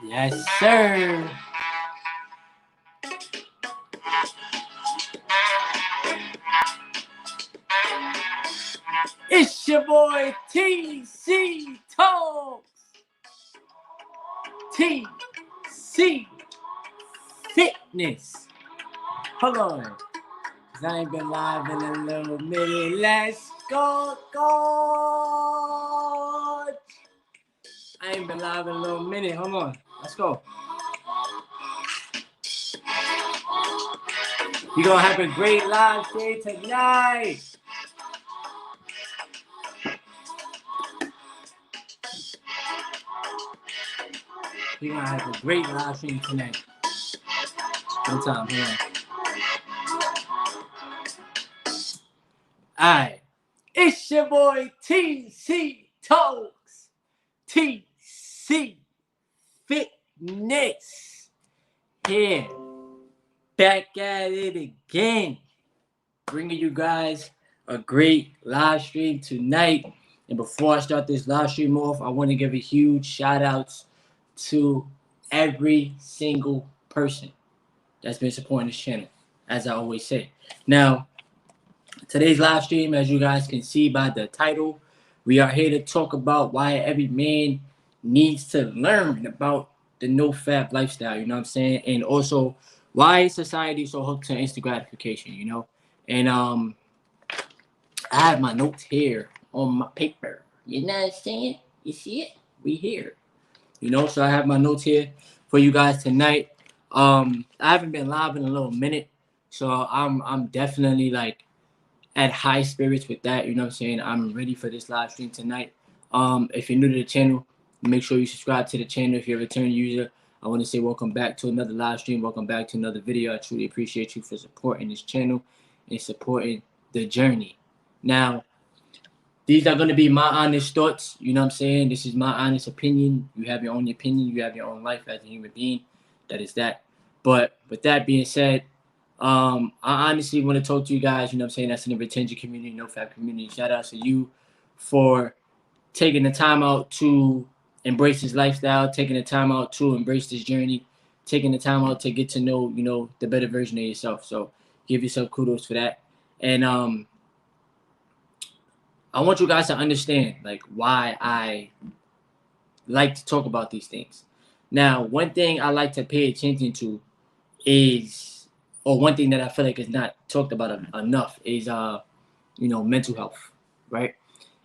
Yes, sir. It's your boy TC Talks. TC Fitness. Hold on. 'Cause I ain't been live in a little minute. Let's go, God. I ain't been live in a little minute. Hold on. Let's go. We're going to have a great live stream tonight. We're going to have a great live stream tonight. One time. Hold on. Alright. It's your boy TC Talks. TC Fitness. Here. Back at it again. Bringing you guys a great live stream tonight. And before I start this live stream off, I want to give a huge shout outs to every single person that's been supporting this channel, as I always say. Now, today's live stream, as you guys can see by the title, we are here to talk about why every man needs to learn about the NOFAP lifestyle, you know what I'm saying? And also, why society is so hooked to instant gratification, you know? And I have my notes here on my paper. You know what I'm saying? You see it? We here. You know, so I have my notes here for you guys tonight. I haven't been live in a little minute, so I'm definitely like at high spirits with that, you know what I'm saying? I'm ready for this live stream tonight. If you're new to the channel, make sure you subscribe to the channel. If you're a return user, I want to say welcome back to another live stream. Welcome back to another video. I truly appreciate you for supporting this channel and supporting the journey. Now, these are going to be my honest thoughts, you know what I'm saying? This is my honest opinion. You have your own opinion. You have your own life as a human being. That is that. But with that being said, I honestly want to talk to you guys, you know what I'm saying, that's in the retention community, NOFAP community. Shout out to you for taking the time out to embrace this lifestyle, taking the time out to embrace this journey, taking the time out to get to know, you know, the better version of yourself. So give yourself kudos for that. And I want you guys to understand, like, why I like to talk about these things. Now, one thing I like to pay attention to is, or one thing that I feel like is not talked about enough is, you know, mental health, right?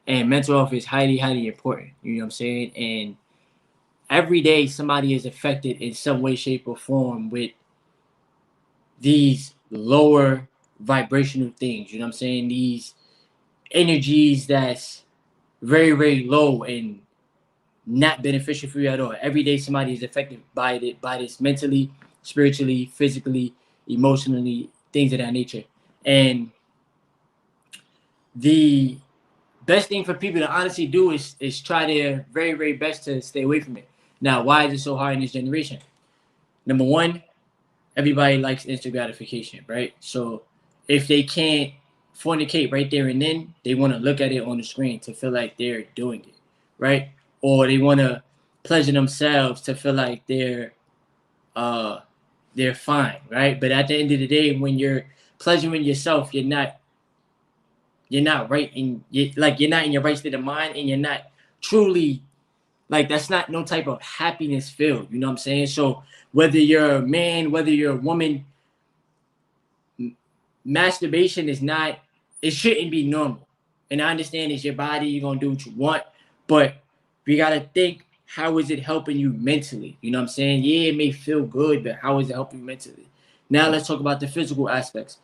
And mental health is highly, highly important, you know what I'm saying? And every day somebody is affected in some way, shape, or form with these lower vibrational things, you know what I'm saying? These energies that's very, very low and not beneficial for you at all. Every day somebody is affected by this mentally, spiritually, physically, emotionally, things of that nature. And the best thing for people to honestly do is try their very, very best to stay away from it. Now, why is it so hard in this generation? Number one, everybody likes instant gratification, right? So if they can't fornicate right there and then, they want to look at it on the screen to feel like they're doing it, right? Or they want to pleasure themselves to feel like they're fine, right? But at the end of the day, when you're pleasuring yourself, you're not right in, you're not in your right state of mind, and you're not truly, like, that's not no type of happiness filled, you know what I'm saying? So whether you're a man, whether you're a woman, masturbation is not, it shouldn't be normal. And I understand it's your body, you're gonna do what you want, but you gotta think, how is it helping you mentally? You know what I'm saying? Yeah, it may feel good, but how is it helping you mentally? Now let's talk about the physical aspects.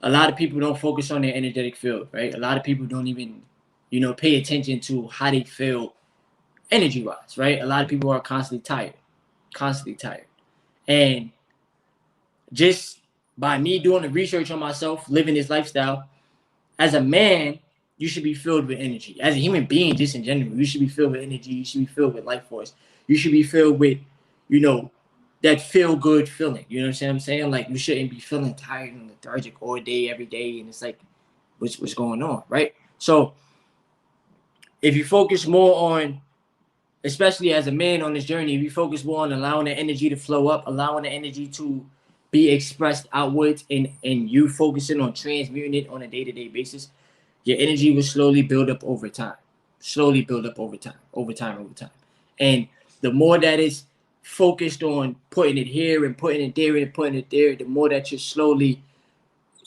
A lot of people don't focus on their energetic field, right? A lot of people don't even, you know, pay attention to how they feel energy-wise, right? A lot of people are constantly tired. And just by me doing the research on myself, living this lifestyle, as a man, you should be filled with energy. As a human being, just in general, you should be filled with energy. You should be filled with life force. You should be filled with, you know, that feel-good feeling. You know what I'm saying? Like, you shouldn't be feeling tired and lethargic all day, every day, and it's like, what's going on, right? So if you focus more on especially as a man on this journey, if you focus more on allowing the energy to flow up, allowing the energy to be expressed outwards, and you focusing on transmuting it on a day-to-day basis, your energy will slowly build up over time. Slowly build up over time, over time, over time. And the more that is focused on putting it here and putting it there and putting it there, the more that you're slowly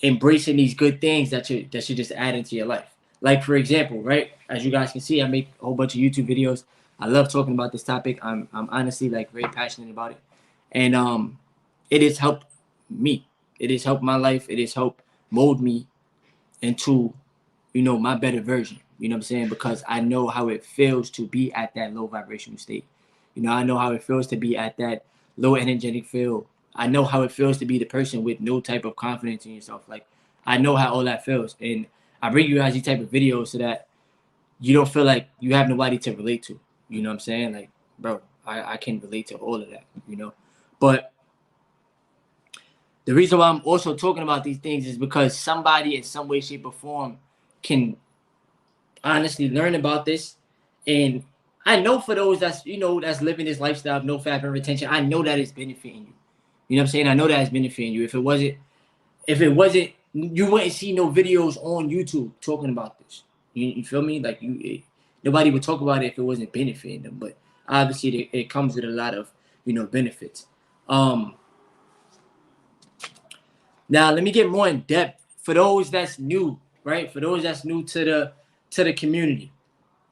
embracing these good things that you just add into your life. Like for example, right? As you guys can see, I make a whole bunch of YouTube videos. I love talking about this topic. I'm honestly like very passionate about it. And it has helped me. It has helped my life. It has helped mold me into, my better version. You know what I'm saying? Because I know how it feels to be at that low vibrational state. I know how it feels to be at that low energetic feel. I know how it feels to be the person with no type of confidence in yourself. Like, I know how all that feels. And I bring you guys these type of videos so that you don't feel like you have nobody to relate to. You know what I'm saying? Like, bro, I can relate to all of that, But the reason why I'm also talking about these things is because somebody in some way, shape, or form can honestly learn about this. And I know for those that's living this lifestyle of NOFAP and retention, I know that it's benefiting you. You know what I'm saying? I know that it's benefiting you. If it wasn't, you wouldn't see no videos on YouTube talking about this. You feel me? Like nobody would talk about it if it wasn't benefiting them. But obviously, it comes with a lot of benefits. Now let me get more in depth for those that's new, right? For those that's new to the community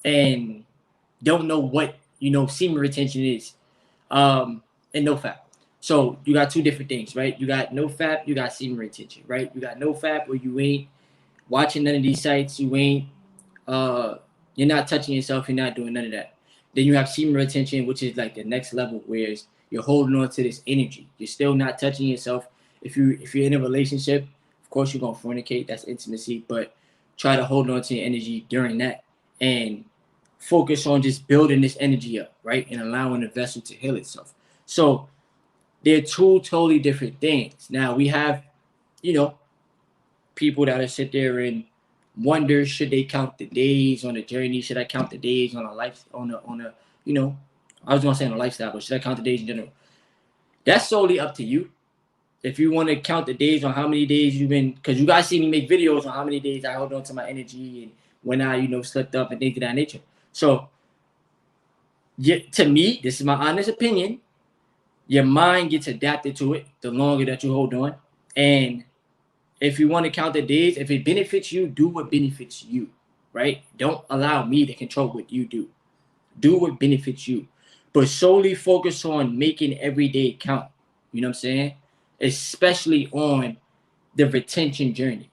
and don't know what semen retention is, and NoFap. So you got two different things, right? You got NoFap, you got semen retention, right? You got NoFap where you ain't watching none of these sites, you ain't you're not touching yourself, you're not doing none of that. Then you have semen retention, which is like the next level, where you're holding on to this energy. You're still not touching yourself. If you're in a relationship, of course you're gonna fornicate, that's intimacy, but try to hold on to your energy during that and focus on just building this energy up, right? And allowing the vessel to heal itself. So they're two totally different things. Now we have, people that sit there and wonder, should they count the days on the journey? Should I count the days on a life on a I was gonna say on a lifestyle, but should I count the days in general? That's solely up to you. If you want to count the days on how many days you've been, because you guys see me make videos on how many days I hold on to my energy and when I, slipped up and things of that nature. So to me, this is my honest opinion, your mind gets adapted to it the longer that you hold on. And if you want to count the days, if it benefits you, do what benefits you, right? Don't allow me to control what you do. Do what benefits you. But solely focus on making every day count. You know what I'm saying? Especially on the retention journey.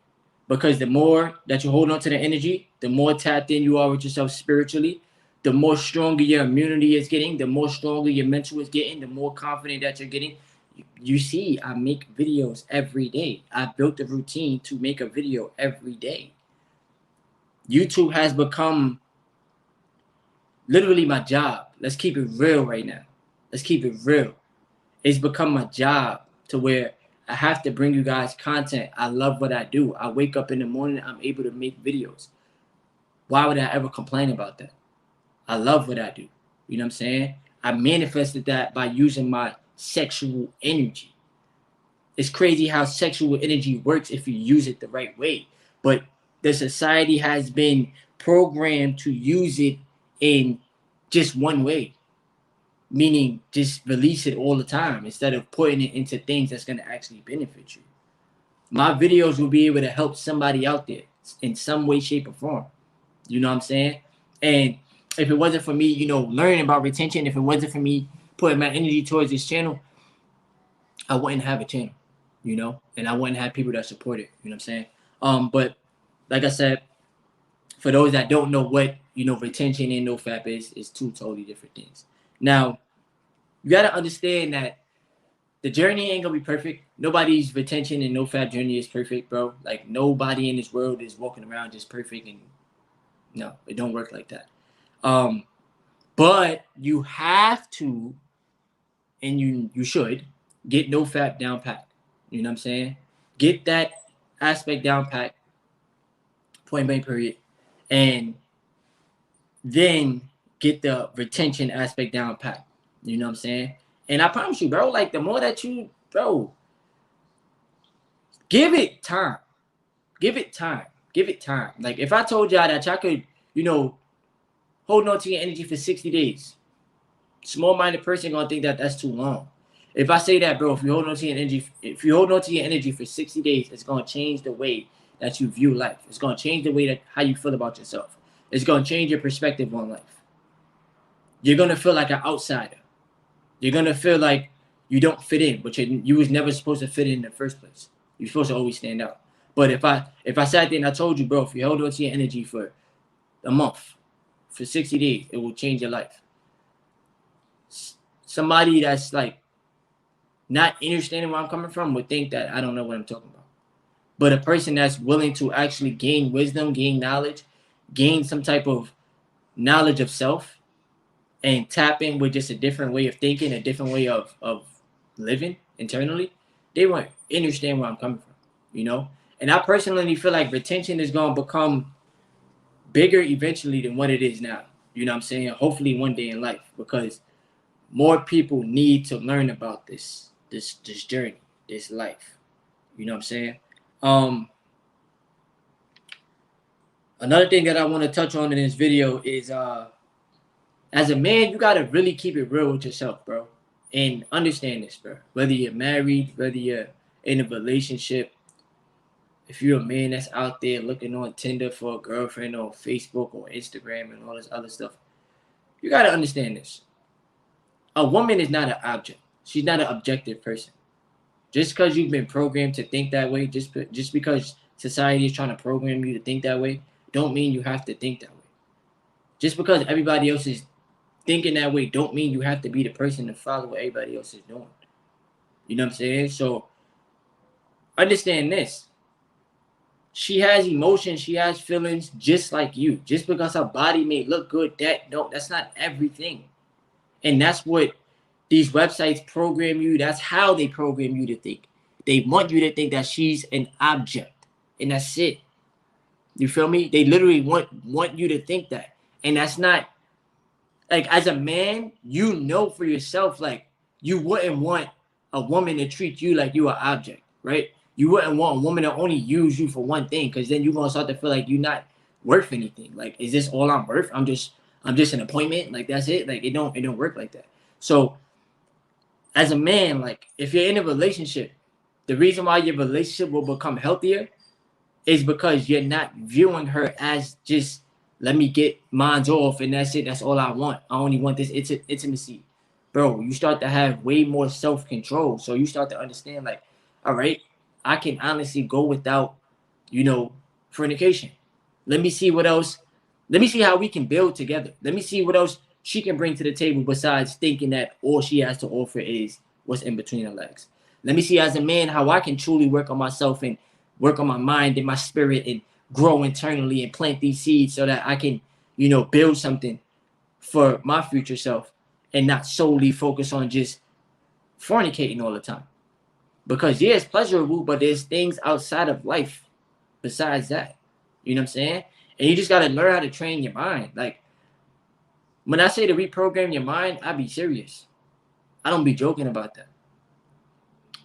Because the more that you hold on to the energy, the more tapped in you are with yourself spiritually, the more stronger your immunity is getting, the more stronger your mental is getting, the more confident that you're getting. You see, I make videos every day. I built a routine to make a video every day. YouTube has become literally my job. Let's keep it real right now. Let's keep it real. It's become my job to where I have to bring you guys content. I love what I do. I wake up in the morning, I'm able to make videos. Why would I ever complain about that? I love what I do. You know what I'm saying? I manifested that by using my sexual energy. It's crazy how sexual energy works if you use it the right way. But the society has been programmed to use it in just one way, meaning just release it all the time instead of putting it into things that's going to actually benefit you. My videos will be able to help somebody out there in some way, shape, or form. You know what I'm saying? And if it wasn't for me, learning about retention, if it wasn't for me putting my energy towards this channel, I wouldn't have a channel, and I wouldn't have people that support it. You know what I'm saying? But like I said, for those that don't know what, retention and NoFap is two totally different things. Now, you got to understand that the journey ain't gonna be perfect. Nobody's retention and NoFap journey is perfect, bro. Like, nobody in this world is walking around just perfect, and no, it don't work like that. But you have to, and you should get NoFap down pat. You know what I'm saying? Get that aspect down pat. Point blank period. And then get the retention aspect down pat. You know what I'm saying? And I promise you, bro, like the more that you, bro, give it time. Give it time. Give it time. Like if I told y'all that y'all could, you know, hold on to your energy for 60 days, small-minded person gonna think that that's too long. If I say that, bro, if you hold on to your energy for 60 days, it's gonna change the way that you view life. It's gonna change the way that how you feel about yourself. It's gonna change your perspective on life. You're gonna feel like an outsider. You're gonna feel like you don't fit in, but you was never supposed to fit in the first place. You're supposed to always stand out. But if I sat there and I told you, bro, if you held on to your energy for a month, for 60 days, it will change your life. Somebody that's like not understanding where I'm coming from would think that I don't know what I'm talking about. But a person that's willing to actually gain wisdom, gain knowledge, gain some type of knowledge of self, and tap in with just a different way of thinking, a different way of living internally, they won't understand where I'm coming from, you know? And I personally feel like retention is going to become bigger eventually than what it is now. You know what I'm saying? Hopefully one day in life, because more people need to learn about this journey, this life. You know what I'm saying? Another thing that I want to touch on in this video is as a man, you gotta really keep it real with yourself, bro. And understand this, bro. Whether you're married, whether you're in a relationship, if you're a man that's out there looking on Tinder for a girlfriend or Facebook or Instagram and all this other stuff, you gotta understand this. A woman is not an object. She's not an objective person. Just because you've been programmed to think that way, just because society is trying to program you to think that way, don't mean you have to think that way. Just because everybody else is thinking that way, don't mean you have to be the person to follow what everybody else is doing. You know what I'm saying? So understand this. She has emotions, she has feelings just like you. Just because her body may look good, that's not everything. And that's what these websites program you. That's how they program you to think. They want you to think that she's an object, and that's it. You feel me? They literally want you to think that. And that's not, like, as a man, you know for yourself, like, you wouldn't want a woman to treat you like you are an object, right? You wouldn't want a woman to only use you for one thing, because then you're gonna start to feel like you're not worth anything. Like, is this all I'm worth? I'm just an appointment. Like, that's it. Like, it don't work like that. So as a man, like, if you're in a relationship, the reason why your relationship will become healthier is because you're not viewing her as just, let me get mines off and that's it. That's all I want. I only want this intimacy. Bro, you start to have way more self-control. So you start to understand, like, all right, I can honestly go without, fornication. Let me see what else. Let me see how we can build together. Let me see what else she can bring to the table besides thinking that all she has to offer is what's in between her legs. Let me see as a man how I can truly work on myself and work on my mind and my spirit and grow internally and plant these seeds so that I can, build something for my future self and not solely focus on just fornicating all the time. Because yeah, it's pleasurable, but there's things outside of life besides that. You know what I'm saying? And you just got to learn how to train your mind. Like, when I say to reprogram your mind, I be serious. I don't be joking about that.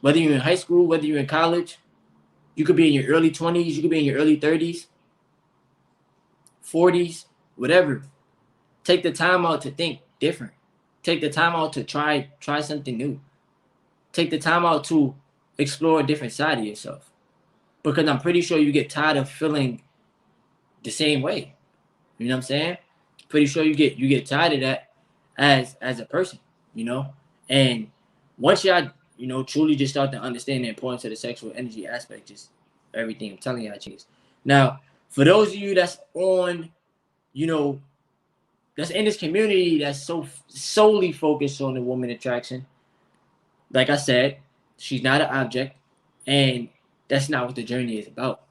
Whether you're in high school, whether you're in college, you could be in your early 20s, you could be in your early 30s, 40s, whatever. Take the time out to think different. Take the time out to try something new. Take the time out to explore a different side of yourself. Because I'm pretty sure you get tired of feeling the same way. You know what I'm saying? Pretty sure you get tired of that as a person, And once y'all, truly just start to understand the importance of the sexual energy aspect, just everything I'm telling y'all changes. Now, for those of you that's on, that's in this community that's so solely focused on the woman attraction, like I said, she's not an object, and that's not what the journey is about.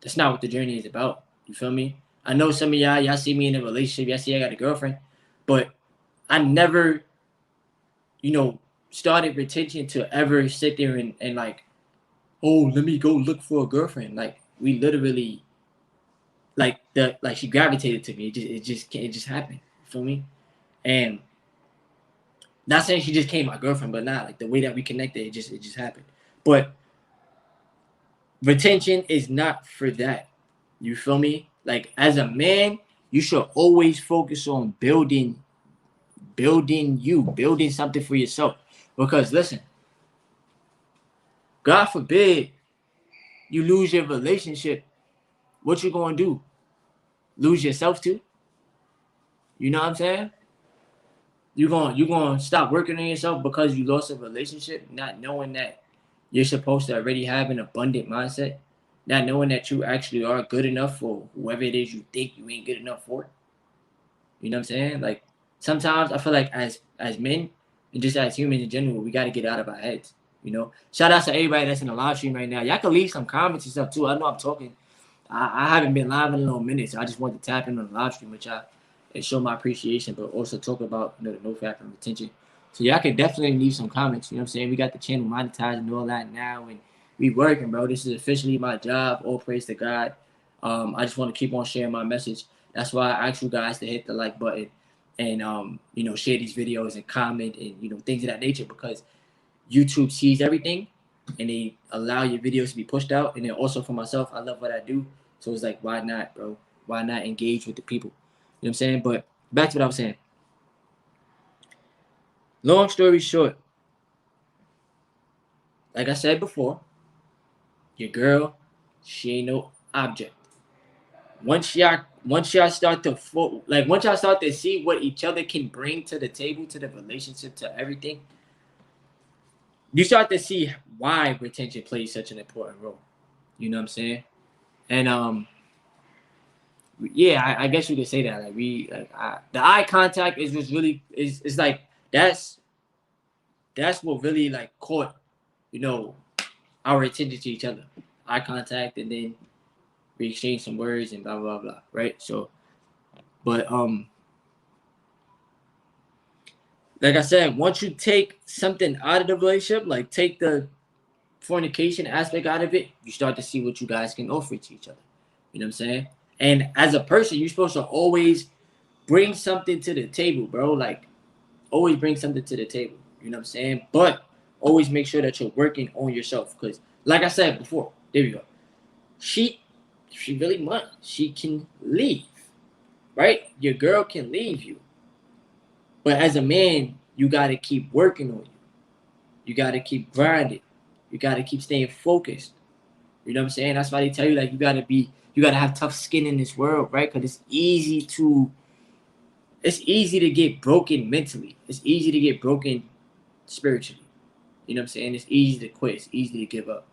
That's not what the journey is about. You feel me? I know some of y'all see me in a relationship. Y'all see I got a girlfriend, but I never, started retention to ever sit there and like, oh, let me go look for a girlfriend. Like, we literally, like she gravitated to me. It just happened. feel me? And not saying she just came my girlfriend, but not like the way that we connected, it just happened. But retention is not for that. You feel me? Like as a man, you should always focus on building something for yourself. Because listen, God forbid you lose your relationship, what you gonna do? Lose yourself too? You know what I'm saying? You gonna stop working on yourself because you lost a relationship, not knowing that you're supposed to already have an abundant mindset, not knowing that you actually are good enough for whoever it is you think you ain't good enough for. You know what I'm saying? Like sometimes I feel like as men and just as humans in general, we got to get out of our heads. You know, shout out to everybody that's in the live stream right now. Y'all can leave some comments and stuff too. I know I'm talking. I haven't been live in a little minute, so I just wanted to tap in on the live stream with y'all and show my appreciation, but also talk about the NOFAP and retention. So y'all can definitely leave some comments. You know what I'm saying? We got the channel monetized and all that now, and we working, bro. This is officially my job. All praise to God. I just want to keep on sharing my message. That's why I ask you guys to hit the like button and share these videos and comment and things of that nature, because YouTube sees everything and they allow your videos to be pushed out. And then also for myself, I love what I do. So it's like, why not, bro? Why not engage with the people? You know what I'm saying? But back to what I was saying. Long story short, like I said before, your girl, she ain't no object. Once y'all start to see what each other can bring to the table, to the relationship, to everything, you start to see why retention plays such an important role. You know what I'm saying? And yeah, I guess you could say that. Like the eye contact is just really is like that's what really like caught our attention to each other. Eye contact, and then we exchange some words and blah blah blah. Right? So, but like I said, once you take something out of the relationship, like take the fornication aspect out of it, you start to see what you guys can offer to each other. You know what I'm saying? And as a person, you're supposed to always bring something to the table, bro. Like, always bring something to the table. You know what I'm saying? But always make sure that you're working on yourself. Because, like I said before, there we go. If she really wants, she can leave. Right? Your girl can leave you. But as a man, you got to keep working on you. You got to keep grinding. You got to keep staying focused. You know what I'm saying? That's why they tell you, like, you got to have tough skin in this world, right? Because it's easy to get broken mentally. It's easy to get broken spiritually. You know what I'm saying? It's easy to quit. It's easy to give up.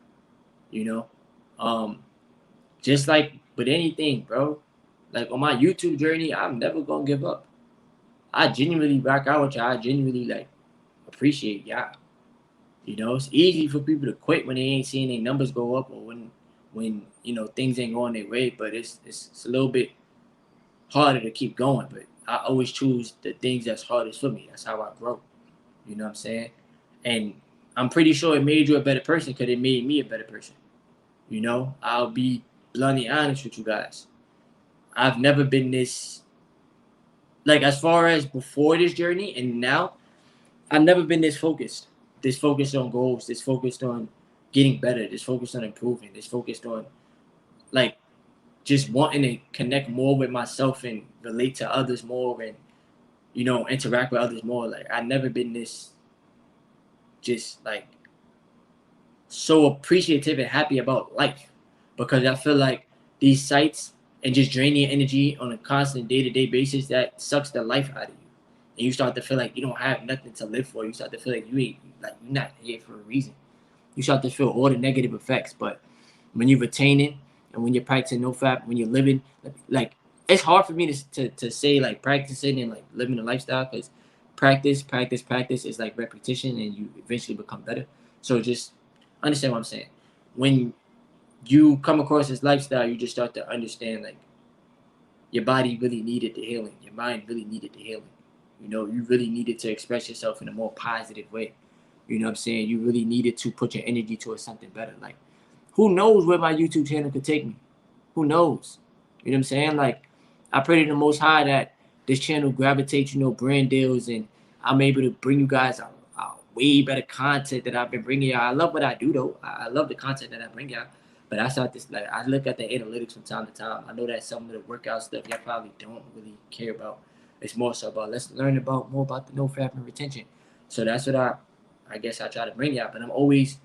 Just like with anything, bro. Like on my YouTube journey, I'm never going to give up. I genuinely rock out with y'all. I genuinely, like, appreciate y'all. It's easy for people to quit when they ain't seeing their numbers go up, or when things ain't going their way. But it's a little bit harder to keep going. But I always choose the things that's hardest for me. That's how I grow. You know what I'm saying? And I'm pretty sure it made you a better person because it made me a better person. I'll be bluntly honest with you guys. I've never been this, like, as far as before this journey and now, I've never been this focused. This focused on goals, this focused on getting better, this focused on improving, this focused on, like, just wanting to connect more with myself and relate to others more and, interact with others more. Like, I've never been this just, like, so appreciative and happy about life, because I feel like these sites and just draining your energy on a constant day-to-day basis, that sucks the life out of you. And you start to feel like you don't have nothing to live for. You start to feel like you're not here for a reason. You start to feel all the negative effects. But when you're retaining and when you're practicing NoFap, when you're living, like, it's hard for me to say, like, practicing and, like, living a lifestyle, because practice is like repetition, and you eventually become better. So just understand what I'm saying. When you come across this lifestyle, you just start to understand, like, your body really needed the healing. Your mind really needed the healing. You really needed to express yourself in a more positive way. You know what I'm saying? You really needed to put your energy towards something better. Like, who knows where my YouTube channel could take me? Who knows? You know what I'm saying? Like, I pray to the Most High that this channel gravitates, brand deals, and I'm able to bring you guys a way better content that I've been bringing y'all. I love what I do though. I love the content that I bring y'all. But I look at the analytics from time to time. I know that some of the workout stuff y'all probably don't really care about. It's more so about let's learn more about the NOFAP and retention. So that's what I guess I try to bring y'all. But I'm always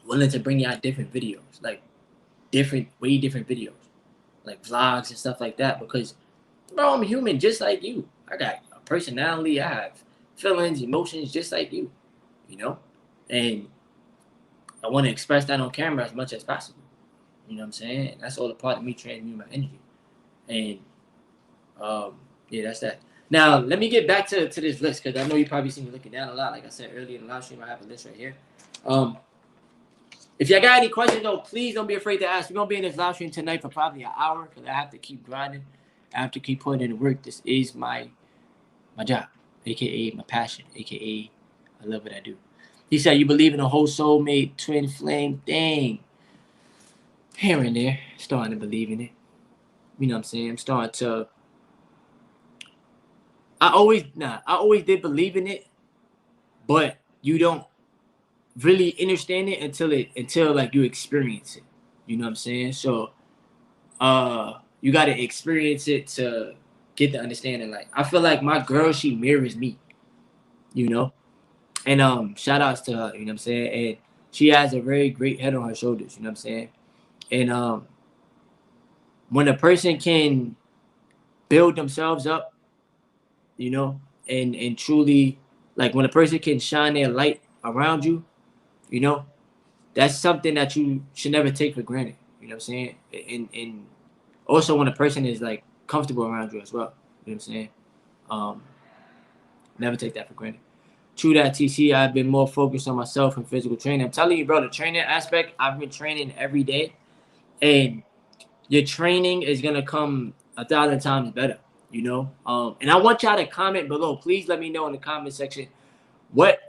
willing to bring y'all different videos, like way different videos, like vlogs and stuff like that. Because bro, I'm human just like you. I got a personality. I have feelings, emotions, just like you. And I want to express that on camera as much as possible. You know what I'm saying? That's all a part of me transmuting my energy. And yeah, that's that. Now let me get back to this list, because I know you probably see me looking down a lot. Like I said earlier in the live stream, I have a list right here. If y'all got any questions though, please don't be afraid to ask. We're gonna be in this live stream tonight for probably an hour, because I have to keep grinding. I have to keep putting in the work. This is my job, aka my passion, aka I love what I do. He said, you believe in a whole soulmate twin flame thing. Here and there, starting to believe in it. You know what I'm saying? I'm starting to. I always did believe in it, but you don't really understand it until like you experience it. You know what I'm saying? So you gotta experience it to get the understanding. Like I feel like my girl, she mirrors me, and shout outs to her, you know what I'm saying? And she has a very great head on her shoulders, you know what I'm saying? And when a person can build themselves up, and truly, like when a person can shine their light around you, that's something that you should never take for granted. You know what I'm saying? And also when a person is like comfortable around you as well. You know what I'm saying? Never take that for granted. True that, TC. I've been more focused on myself and physical training. I'm telling you, bro, the training aspect, I've been training every day. And your training is going to come 1,000 times better, And I want y'all to comment below. Please let me know in the comment section what,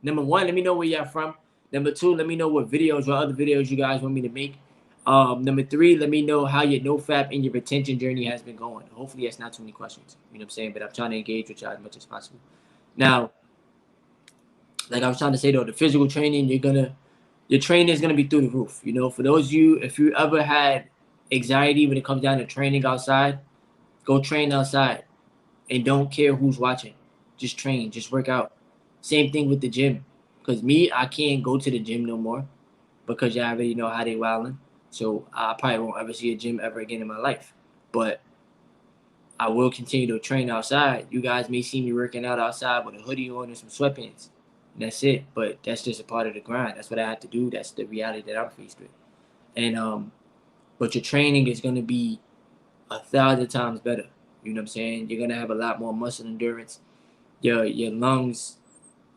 number one, let me know where y'all from. Number two, let me know what other videos you guys want me to make. Number three, let me know how your NOFAP and your retention journey has been going. Hopefully that's not too many questions, you know what I'm saying? But I'm trying to engage with y'all as much as possible. Now, like I was trying to say though, the physical training, your training is gonna be through the roof. For those of you, if you ever had anxiety when it comes down to training outside, go train outside and don't care who's watching. Just train, just work out. Same thing with the gym. Because I can't go to the gym no more because y'all already know how they wilding. So I probably won't ever see a gym ever again in my life. But I will continue to train outside. You guys may see me working out outside with a hoodie on and some sweatpants. And that's it. But that's just a part of the grind. That's what I have to do. That's the reality that I'm faced with. And but your training is gonna be 1,000 times better. You know what I'm saying? You're gonna have a lot more muscle endurance. Your lungs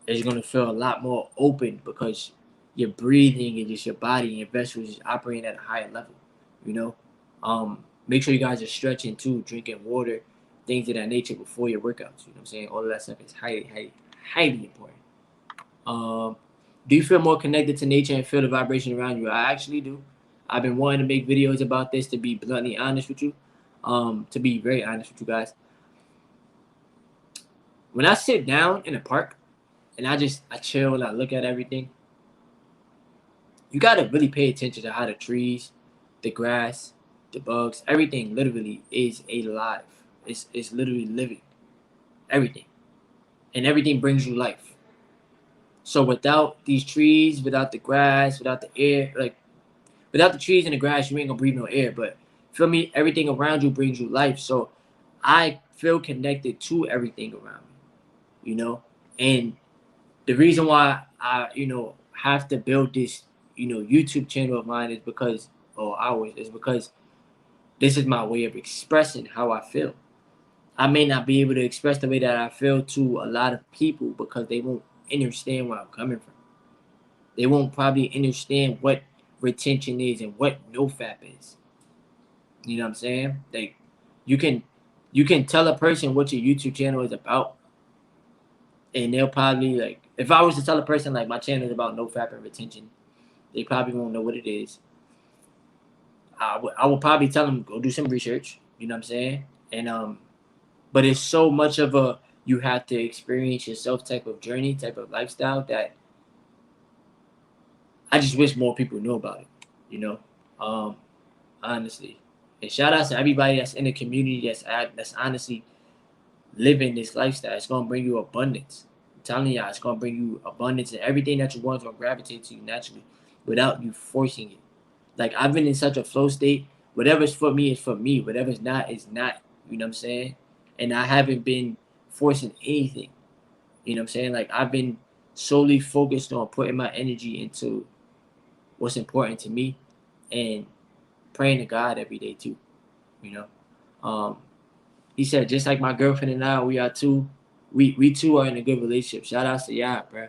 is gonna feel a lot more open because you're breathing and just your body and your vessels is operating at a higher level. Make sure you guys are stretching too, drinking water, things of that nature before your workouts. You know what I'm saying? All of that stuff is highly, highly, highly important. Do you feel more connected to nature and feel the vibration around you? I actually do. I've been wanting to make videos about this, to be bluntly honest with you. To be very honest with you guys. When I sit down in a park and I chill and I look at everything, you gotta really pay attention to how the trees, the grass, the bugs, everything literally is alive. It's literally living. Everything. And everything brings you life. So without these trees, without the grass, without the air, like without the trees and the grass, you ain't gonna breathe no air. But feel me, everything around you brings you life. So I feel connected to everything around me, And the reason why I, have to build this, YouTube channel of mine is because this is my way of expressing how I feel. I may not be able to express the way that I feel to a lot of people because they won't understand where I'm coming from. They won't probably understand what retention is and what NOFAP is. You know what I'm saying? Like, you can tell a person what your YouTube channel is about, and they'll probably, like, if I was to tell a person like my channel is about NOFAP and retention, they probably won't know what it is. I would probably tell them go do some research. You know what I'm saying? And but it's so much of a you have to experience yourself type of journey, type of lifestyle that I just wish more people knew about it, you know, honestly. And shout out to everybody that's in the community that's honestly living this lifestyle. It's gonna bring you abundance. I'm telling y'all, it's gonna bring you abundance, and everything that you want is gonna gravitate to you naturally without you forcing it. Like I've been in such a flow state. Whatever's for me is for me. Whatever's not is not. You know what I'm saying? And I haven't been forcing anything. You know what I'm saying? Like I've been solely focused on putting my energy into what's important to me and praying to God every day too. You know, he said just like my girlfriend and I, we are two. We two are in a good relationship. Shout outs to y'all, bro.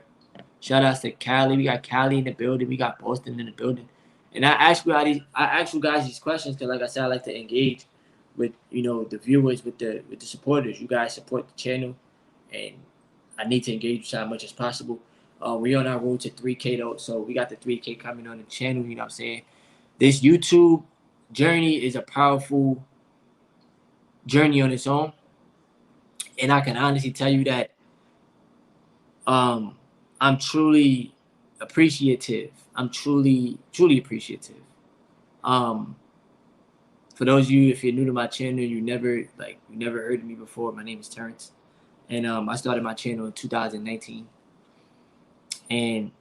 Shout outs to Cali. We got Cali in the building. We got Boston in the building. And I ask you guys these questions because, like I said, I like to engage with the viewers, with the supporters. You guys support the channel, and I need to engage with y'all as much as possible. We're on our road to 3K though, so we got the 3K coming on the channel. You know what I'm saying? This YouTube journey is a powerful journey on its own, and I can honestly tell you that I'm truly appreciative. I'm truly appreciative. For those of you, if you're new to my channel, you never heard of me before. My name is Terrence, and I started my channel in 2019, and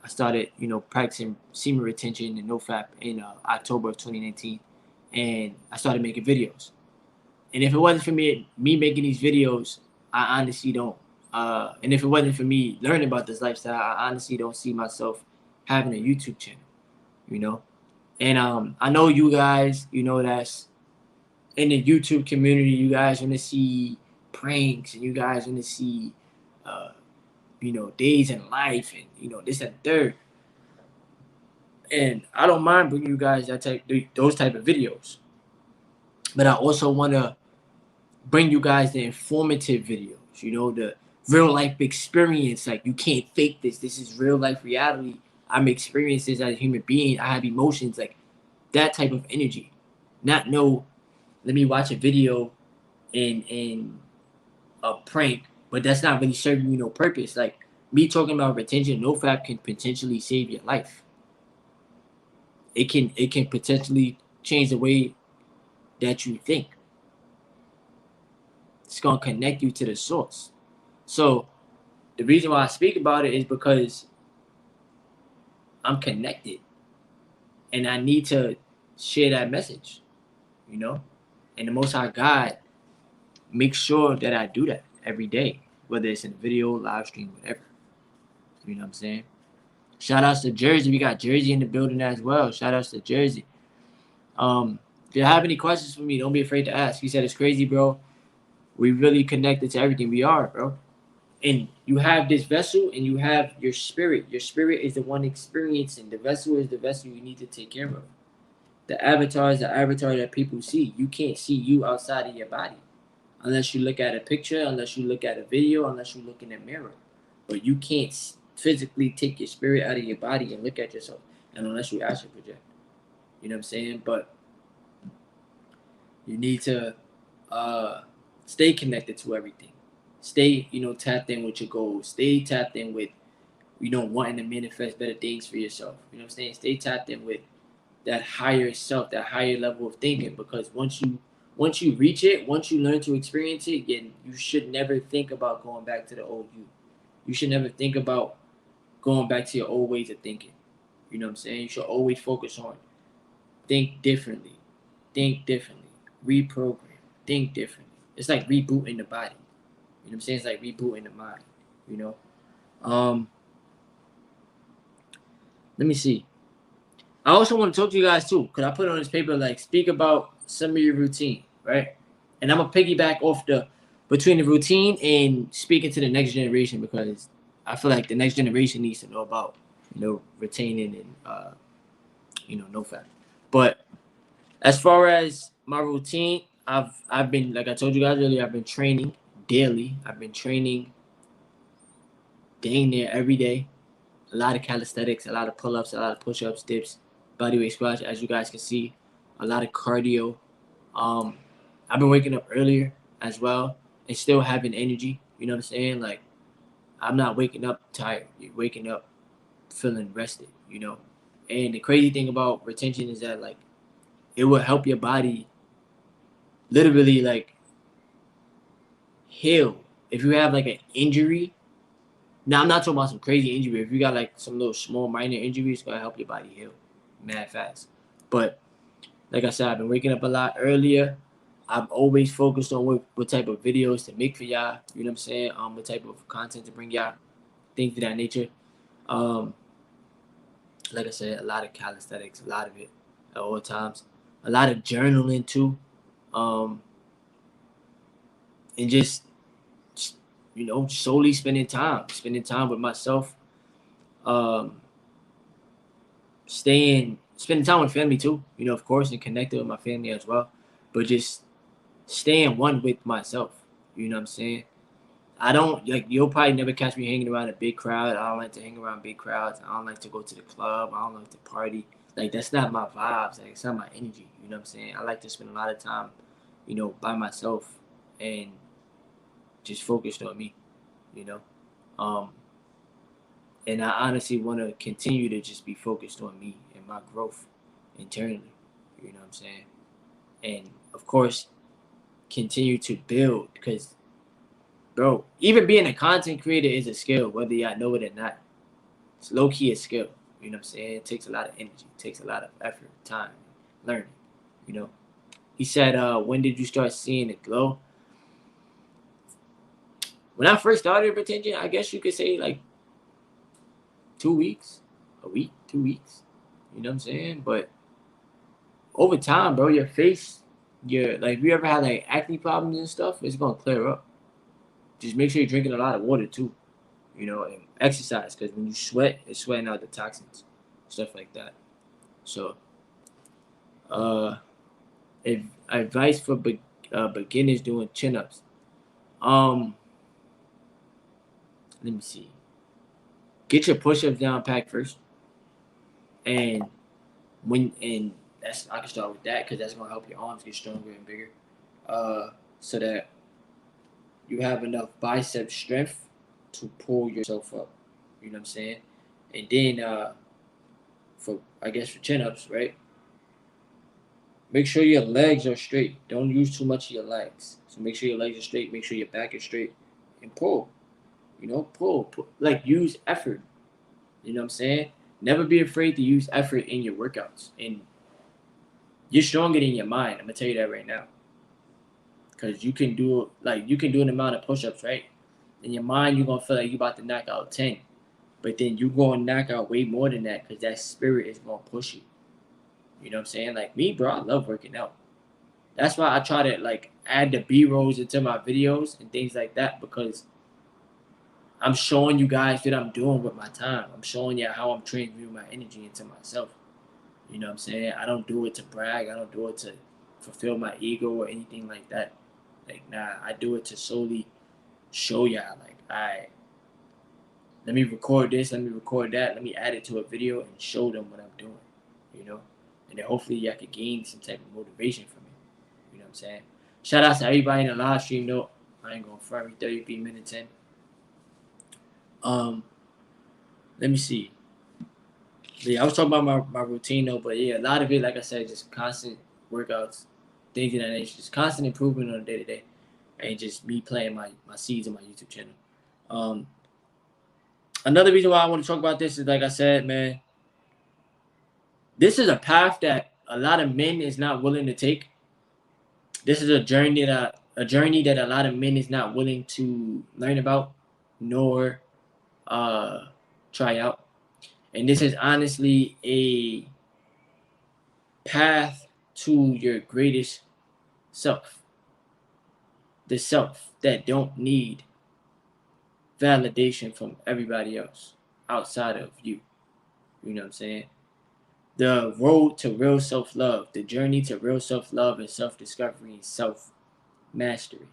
I started practicing semen retention and NOFAP in October of 2019, and I started making videos. And if it wasn't for me making these videos, I honestly don't. And if it wasn't for me learning about this lifestyle, I honestly don't see myself having a YouTube channel, you know. And I know you guys, that's in the YouTube community. You guys want to see pranks, and you guys want to see, days in life, and this and third. And I don't mind bringing you guys those type of videos, but I also want to bring you guys the informative videos. The real life experience. Like you can't fake this. This is real life reality. I'm experiencing this as a human being. I have emotions, like that type of energy. Not let me watch a video and a prank, but that's not really serving you no purpose. Like me talking about retention, NoFap can potentially save your life. It can potentially change the way that you think. It's gonna connect you to the source. So the reason why I speak about it is because I'm connected, and I need to share that message, And the Most High God makes sure that I do that every day, whether it's in video, live stream, whatever. You know what I'm saying? Shout outs to Jersey. We got Jersey in the building as well. Shout outs to Jersey. If you have any questions for me, don't be afraid to ask. He said it's crazy, bro. We really connected to everything. We are, bro. And you have this vessel, and you have your spirit. Your spirit is the one experiencing. The vessel is the vessel you need to take care of. The avatar is the avatar that people see. You can't see you outside of your body unless you look at a picture, unless you look at a video, unless you look in a mirror. But you can't physically take your spirit out of your body and look at yourself, and unless you astral project. You know what I'm saying? But you need to stay connected to everything. Stay, tapped in with your goals. Stay tapped in with, wanting to manifest better things for yourself. You know what I'm saying? Stay tapped in with that higher self, that higher level of thinking. Because once you reach it, once you learn to experience it, again, you should never think about going back to the old you. You should never think about going back to your old ways of thinking. You know what I'm saying? You should always focus on think differently, reprogram, think differently. It's like rebooting the body. You know what I'm saying? It's like rebooting the mind. Let me see. I also want to talk to you guys too, because I put on this paper, like, speak about some of your routine, right? And I'm going to piggyback off between the routine and speaking to the next generation, because I feel like the next generation needs to know about, retaining and, NoFap. But as far as my routine, I've been, like I told you guys earlier, I've been training daily. I've been training dang near every day. A lot of calisthenics, a lot of pull-ups, a lot of push-ups, dips, bodyweight squats, as you guys can see. A lot of cardio. I've been waking up earlier as well. and still having energy. You know what I'm saying? Like, I'm not waking up tired. You're waking up feeling rested, you know? And the crazy thing about retention is that, like, it will help your body literally, like, heal. If you have, like, an injury, now I'm not talking about some crazy injury. If you got, like, some little small minor injuries, it's going to help your body heal mad fast. But, like I said, I've been waking up a lot earlier. I'm always focused on what type of videos to make for y'all. You know what I'm saying? What type of content to bring y'all. Things of that nature. Like I said, a lot of calisthenics, a lot of it at all times. A lot of journaling too. And just you know, solely spending time with myself. Spending time with family too, you know, of course, and connected with my family as well. But just staying one with myself. You know what I'm saying? I don't like you'll probably never catch me hanging around a big crowd. I don't like to hang around big crowds. I don't like to go to the club. I don't like to party. Like that's not my vibes. Like it's not my energy. You know what I'm saying? I like to spend a lot of time, you know, by myself and just focused on me, you know. Um and I honestly want to continue to just be focused on me and my growth internally. You know what I'm saying? And of course, continue to build because bro, even being a content creator is a skill, whether y'all know it or not. It's low key a skill. You know what I'm saying? It takes a lot of energy. It takes a lot of effort, time, learning. You know. He said, when did you start seeing it glow? When I first started retention, I guess you could say like 2 weeks. A week, 2 weeks. You know what I'm saying? But over time, bro, your face, like if you ever had like acne problems and stuff, it's gonna clear up. Just make sure you're drinking a lot of water too. You know, and exercise because when you sweat, it's sweating out the toxins, stuff like that. So, if advice for beginners doing chin-ups. Let me see. Get your push-ups down packed first, and that's I can start with that because that's gonna help your arms get stronger and bigger, so that you have enough bicep strength to pull yourself up. You know what I'm saying? And then for chin-ups, right? Make sure your legs are straight. Don't use too much of your legs. So make sure your legs are straight. Make sure your back is straight, and pull. You know, pull. Like use effort. You know what I'm saying? Never be afraid to use effort in your workouts. And you're stronger than your mind. I'm gonna tell you that right now. Cause you can do an amount of push-ups, right? In your mind, you're gonna feel like you're about to knock out 10. But then you're gonna knock out way more than that because that spirit is gonna push you. You know what I'm saying? Like me, bro, I love working out. That's why I try to like add the B-rolls into my videos and things like that because I'm showing you guys what I'm doing with my time. I'm showing you how I'm transmuting my energy into myself. You know what I'm saying? I don't do it to brag. I don't do it to fulfill my ego or anything like that. Like, nah, I do it to solely show y'all, like, all right, let me record this, let me record that, let me add it to a video and show them what I'm doing, you know? And then hopefully y'all could gain some type of motivation from it. You know what I'm saying? Shout out to everybody in the live stream, though. I ain't gonna front me 33 minutes in. Let me see. Yeah, I was talking about my routine though, but yeah, a lot of it, like I said, just constant workouts, things of that nature, just constant improvement on a day to day, and just me playing my seeds on my YouTube channel. Another reason why I want to talk about this is, like I said, man, this is a path that a lot of men is not willing to take. This is a journey that a lot of men is not willing to learn about, nor try out. And this is honestly a path to your greatest self. The self that don't need validation from everybody else outside of you. You know what I'm saying? The road to real self-love, the journey to real self-love and self-discovery and self-mastery.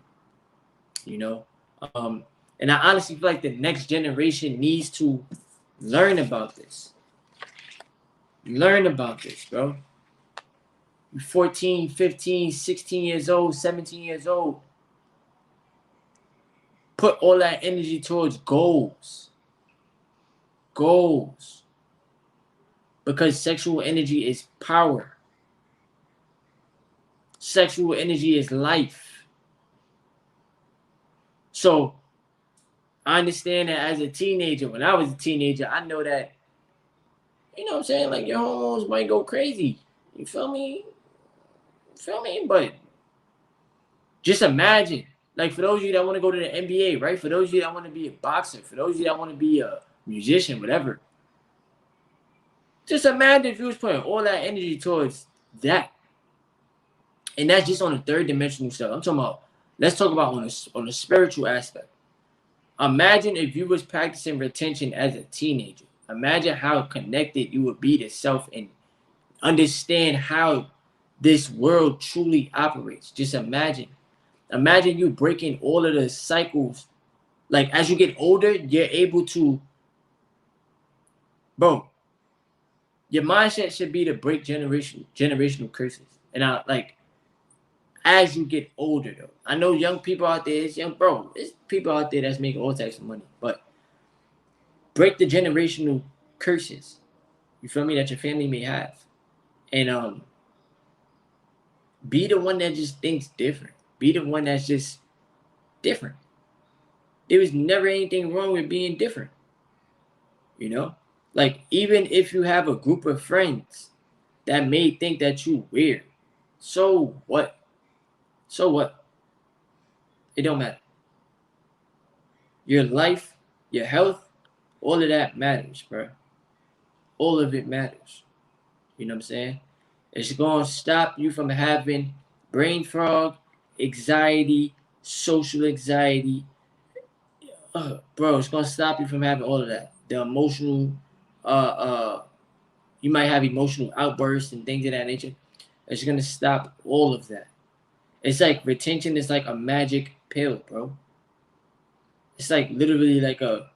You know? And I honestly feel like the next generation needs to learn about this. Learn about this, bro. You're 14, 15, 16 years old, 17 years old. put all that energy towards goals. Goals. Because sexual energy is power. Sexual energy is life. So I understand that as a teenager, when I was a teenager, I know that, you know what I'm saying, like your hormones might go crazy. You feel me? But just imagine, like for those of you that want to go to the NBA, right? For those of you that want to be a boxer, for those of you that want to be a musician, whatever. Just imagine if you was putting all that energy towards that. And that's just on a third dimensional stuff. I'm talking about, let's talk about on a spiritual aspect. Imagine if you was practicing retention as a teenager. Imagine how connected you would be to self and understand how this world truly operates. Just imagine. Imagine you breaking all of the cycles. Like as you get older, you're able to, bro, your mindset should be to break generational curses. And I like, as you get older though, I know young people out there, there's people out there that's making all types of money, but break the generational curses, you feel me, that your family may have. And be the one that just thinks different. Be the one that's just different. There was never anything wrong with being different. You know? Like, even if you have a group of friends that may think that you weird, so what? So what? It don't matter. Your life, your health, all of that matters, bro. All of it matters. You know what I'm saying? It's going to stop you from having brain fog, anxiety, social anxiety. Bro, it's going to stop you from having all of that. The emotional, you might have emotional outbursts and things of that nature. It's going to stop all of that. It's like retention is like a magic pill, bro. It's like literally like bro,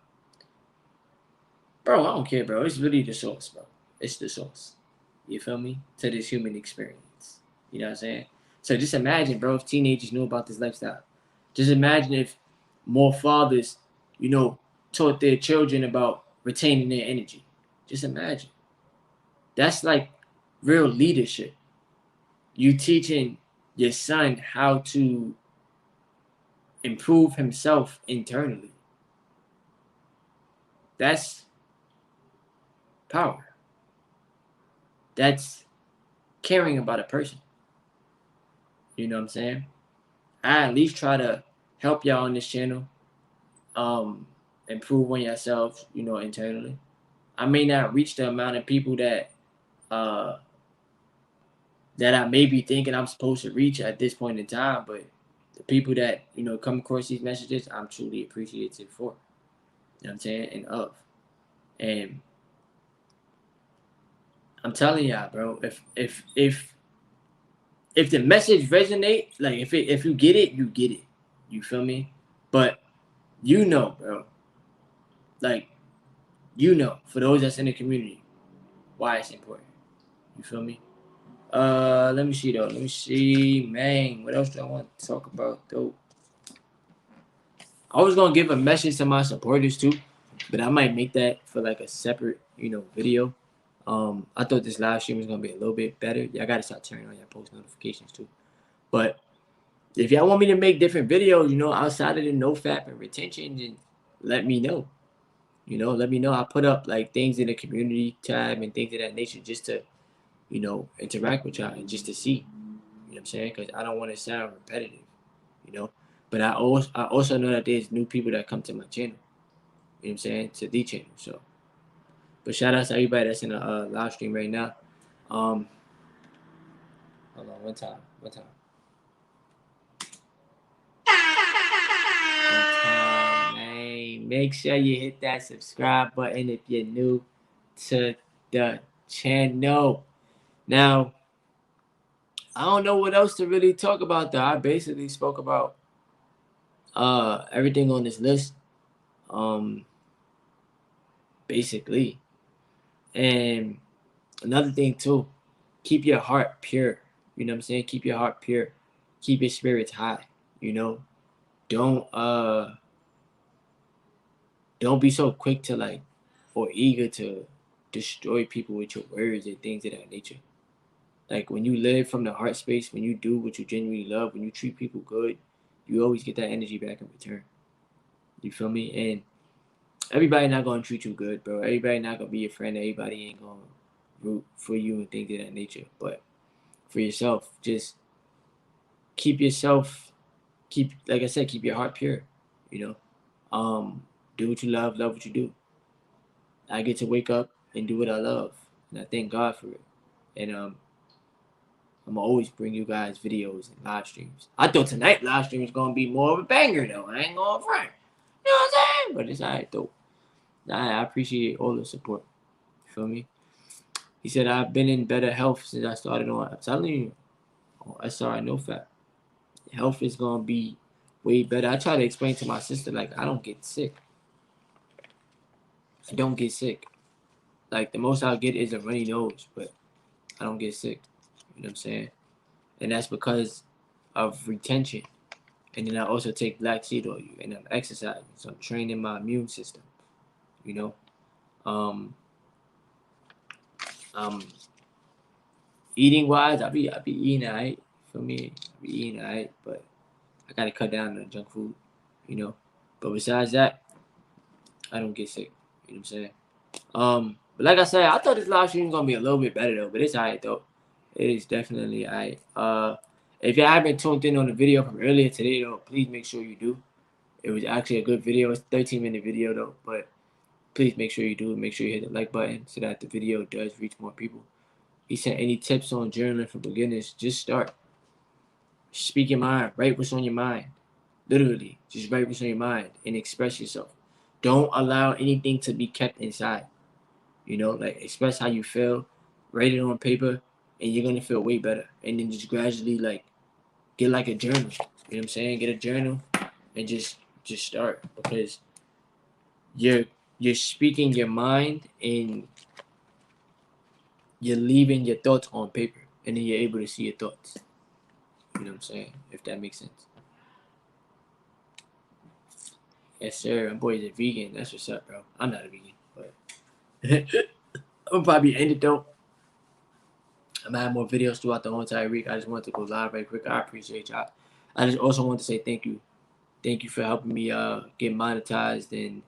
I don't care, bro. It's really the source, bro. It's the source. You feel me? To this human experience. You know what I'm saying? So just imagine, bro, if teenagers knew about this lifestyle. Just imagine if more fathers, you know, taught their children about retaining their energy. Just imagine. That's like real leadership. You teaching your son how to improve himself internally. That's power. That's caring about a person. You know what I'm saying? I at least try to help y'all on this channel improve on yourselves, you know, internally. I may not reach the amount of people that that I may be thinking I'm supposed to reach at this point in time, but the people that, you know, come across these messages, I'm truly appreciative for. You know what I'm saying? And of. And I'm telling y'all, bro, if the message resonate, like if you get it, you get it. You feel me? But you know, bro. Like, you know, for those that's in the community, why it's important. You feel me? Let me see though. Let me see, man. What else do I want to talk about though? I was gonna give a message to my supporters too, but I might make that for like a separate, you know, video. I thought this live stream was gonna be a little bit better. Y'all gotta start turning on your post notifications too. But if y'all want me to make different videos, you know, outside of the NOFAP and retention, then let me know. You know, let me know. I put up like things in the community tab and things of that nature just to, you know, interact with y'all and just to see. You know what I'm saying? Because I don't want to sound repetitive, you know. But I also know that there's new people that come to my channel. You know what I'm saying? To the channel. So, but shout out to everybody that's in the live stream right now. Hold on, one time. Man. Make sure you hit that subscribe button if you're new to the channel. Now, I don't know what else to really talk about though. I basically spoke about everything on this list. Basically. And another thing too, keep your heart pure. You know what I'm saying? Keep your heart pure. Keep your spirits high, you know. Don't don't be so quick to like, or eager to destroy people with your words and things of that nature. Like when you live from the heart space, when you do what you genuinely love, when you treat people good, you always get that energy back in return. You feel me? And everybody not gonna treat you good, bro. Everybody not gonna be your friend. Everybody ain't gonna root for you and things of that nature. But for yourself, just keep yourself, like I said, keep your heart pure. You know, do what you love what you do. I get to wake up and do what I love, and I thank God for it. And I'm gonna always bring you guys videos and live streams. I thought tonight live stream was gonna be more of a banger though. I ain't going front. You know what I'm saying? But it's alright though. I appreciate all the support. You feel me? He said I've been in better health since I started on. I'm telling you, on SR NOFAP. Health is gonna be way better. I try to explain to my sister like I don't get sick. I don't get sick. Like the most I'll get is a runny nose, but I don't get sick. You know what I'm saying? And that's because of retention. And then I also take black seed oil and I'm exercising. So I'm training my immune system. You know? Eating wise, I be eating alright. For me, I be eating alright, but I gotta cut down on junk food, you know. But besides that, I don't get sick. You know what I'm saying? But like I said, I thought this live stream was gonna be a little bit better though, but it's alright though. It is definitely alright. If you haven't tuned in on the video from earlier today though, please make sure you do. It was actually a good video. It's a 13-minute video though, but please make sure you do. Make sure you hit the like button so that the video does reach more people. He said any tips on journaling for beginners, just start. Speak your mind. Write what's on your mind. Literally, just write what's on your mind and express yourself. Don't allow anything to be kept inside. You know, like express how you feel, write it on paper, and you're gonna feel way better. And then just gradually like get like a journal. You know what I'm saying? Get a journal and just start because you're speaking your mind and you're leaving your thoughts on paper, and then you're able to see your thoughts. You know what I'm saying? If that makes sense. Yes, sir. My boy's a vegan. That's what's up, bro. I'm not a vegan, but I'm probably end it though. I'm gonna have more videos throughout the whole entire week. I just wanted to go live right quick. I appreciate y'all. I just also want to say thank you. Thank you for helping me get monetized, and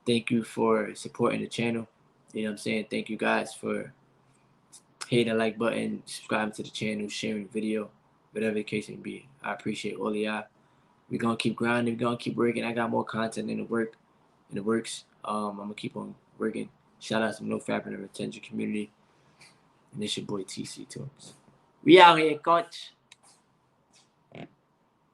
thank you for supporting the channel. You know what I'm saying? Thank you guys for hitting the like button, subscribing to the channel, sharing the video, whatever the case may be. I appreciate all of y'all. We're gonna keep grinding, we're gonna keep working. I got more content in the works. I'm gonna keep on working. Shout out to NoFap and the retention community. And this your boy TC Talks. We out here, coach.